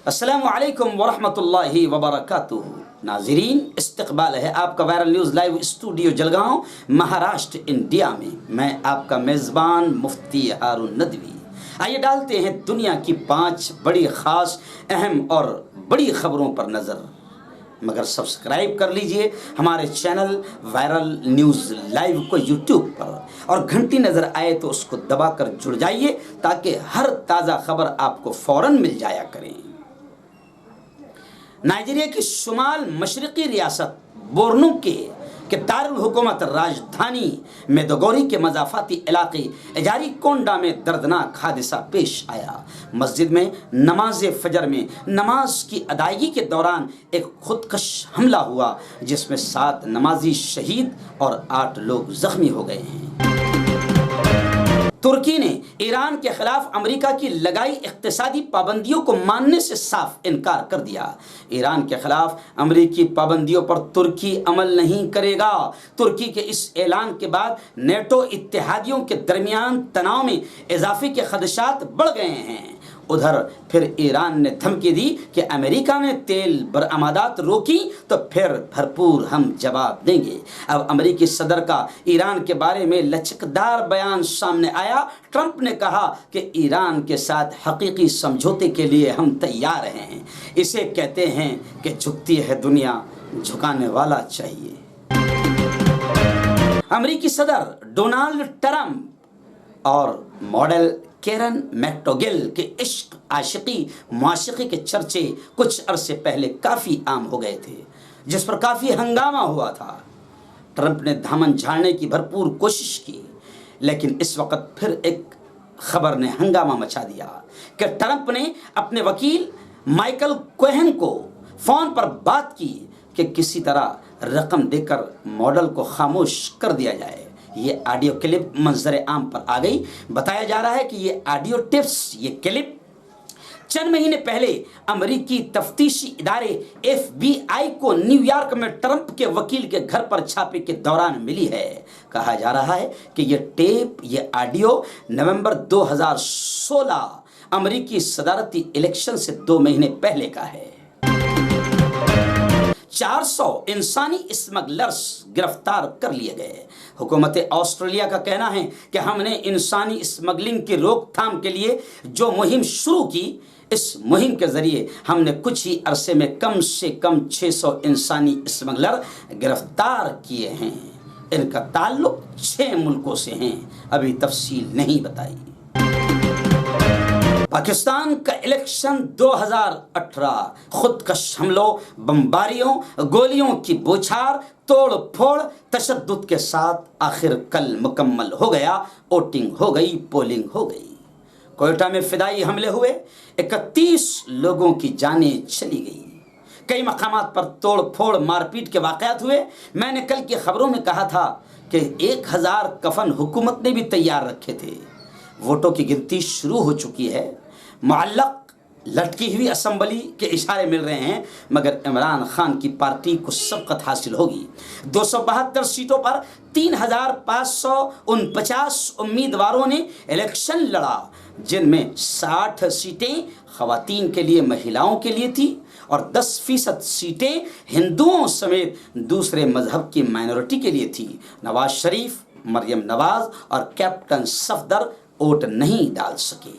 السلام علیکم ورحمۃ اللہ وبرکاتہ۔ ناظرین، استقبال ہے آپ کا viral news live studio Jalgaon, Maharashtra, India میں آپ کا میزبان مفتی ہارون ندوی۔ آئیے ڈالتے ہیں دنیا کی 5 بڑی خاص، اہم اور بڑی خبروں پر نظر، مگر سبسکرائب کر لیجئے ہمارے چینل وائرل نیوز لائیو کو یوٹیوب پر، اور گھنٹی نظر آئے تو اس کو دبا کر جڑ جائیے تاکہ ہر تازہ خبر آپ کو فوراً مل جایا کریں۔ نائجیریا کی شمال مشرقی ریاست بورنو کے دارالحکومت راجدھانی میدوگوری کے مضافاتی علاقے اجاری کونڈا میں دردناک حادثہ پیش آیا۔ مسجد میں نماز فجر میں نماز کی ادائیگی کے دوران ایک خودکش حملہ ہوا، جس میں 7 نمازی شہید اور 8 لوگ زخمی ہو گئے ہیں۔ ترکی نے ایران کے خلاف امریکہ کی لگائی اقتصادی پابندیوں کو ماننے سے صاف انکار کر دیا۔ ایران کے خلاف امریکی پابندیوں پر ترکی عمل نہیں کرے گا۔ ترکی کے اس اعلان کے بعد نیٹو اتحادیوں کے درمیان تناؤ میں اضافے کے خدشات بڑھ گئے ہیں۔ ادھر پھر ایران نے دھمکی دی کہ امریکہ نے تیل برآمدات روکی تو پھر بھرپور ہم جواب دیں گے۔ اب امریکی صدر کا ایران کے بارے میں لچکدار بیان سامنے آیا۔ ٹرمپ نے کہا کہ ایران کے ساتھ حقیقی سمجھوتے کے لیے ہم تیار ہیں۔ اسے کہتے ہیں کہ جھکتی ہے دنیا، جھکانے والا چاہیے۔ امریکی صدر ڈونالڈ ٹرمپ اور ماڈل کیرن میکڈوگل کے عشق، عاشقی، معاشقی کے چرچے کچھ عرصے پہلے کافی عام ہو گئے تھے، جس پر کافی ہنگامہ ہوا تھا۔ ٹرمپ نے دامن جھاڑنے کی بھرپور کوشش کی، لیکن اس وقت پھر ایک خبر نے ہنگامہ مچا دیا کہ ٹرمپ نے اپنے وکیل مائیکل کوہن کو فون پر بات کی کہ کسی طرح رقم دے کر ماڈل کو خاموش کر دیا جائے۔ یہ آڈیو کلپ منظر عام پر آ گئی۔ بتایا جا رہا ہے کہ یہ آڈیو ٹپس، یہ کلپ چند مہینے پہلے امریکی تفتیشی ادارے FBI کو نیو یارک میں ٹرمپ کے وکیل کے گھر پر چھاپے کے دوران ملی ہے۔ کہا جا رہا ہے کہ یہ ٹیپ، یہ آڈیو نومبر 2016 امریکی صدارتی الیکشن سے 2 مہینے پہلے کا ہے۔ 400 انسانی اسمگلرز گرفتار کر لیے گئے۔ حکومت آسٹریلیا کا کہنا ہے کہ ہم نے انسانی اسمگلنگ کی روک تھام کے لیے جو مہم شروع کی، اس مہم کے ذریعے ہم نے کچھ ہی عرصے میں کم سے کم 600 انسانی اسمگلر گرفتار کیے ہیں۔ ان کا تعلق 6 ملکوں سے ہیں، ابھی تفصیل نہیں بتائی۔ پاکستان کا الیکشن 2018 خودکش حملوں، بمباریوں، گولیوں کی بوچھار، توڑ پھوڑ، تشدد کے ساتھ آخر کل مکمل ہو گیا۔ ووٹنگ ہو گئی، پولنگ ہو گئی۔ کوئٹہ میں فدائی حملے ہوئے، 31 لوگوں کی جانیں چلی گئی۔ کئی مقامات پر توڑ پھوڑ، مار پیٹ کے واقعات ہوئے۔ میں نے کل کی خبروں میں کہا تھا کہ 1000 کفن حکومت نے بھی تیار رکھے تھے۔ ووٹوں کی گنتی شروع ہو چکی ہے۔ معلق لٹکی ہوئی اسمبلی کے اشارے مل رہے ہیں، مگر عمران خان کی پارٹی کو سبقت حاصل ہوگی۔ 272 سیٹوں پر 3549 امیدواروں نے الیکشن لڑا، جن میں 60 سیٹیں خواتین کے لیے، مہیلاؤں کے لیے تھی، اور 10% سیٹیں ہندوؤں سمیت دوسرے مذہب کی مائنورٹی کے لیے تھی۔ نواز شریف، مریم نواز اور کیپٹن صفدر ووٹ نہیں ڈال سکے۔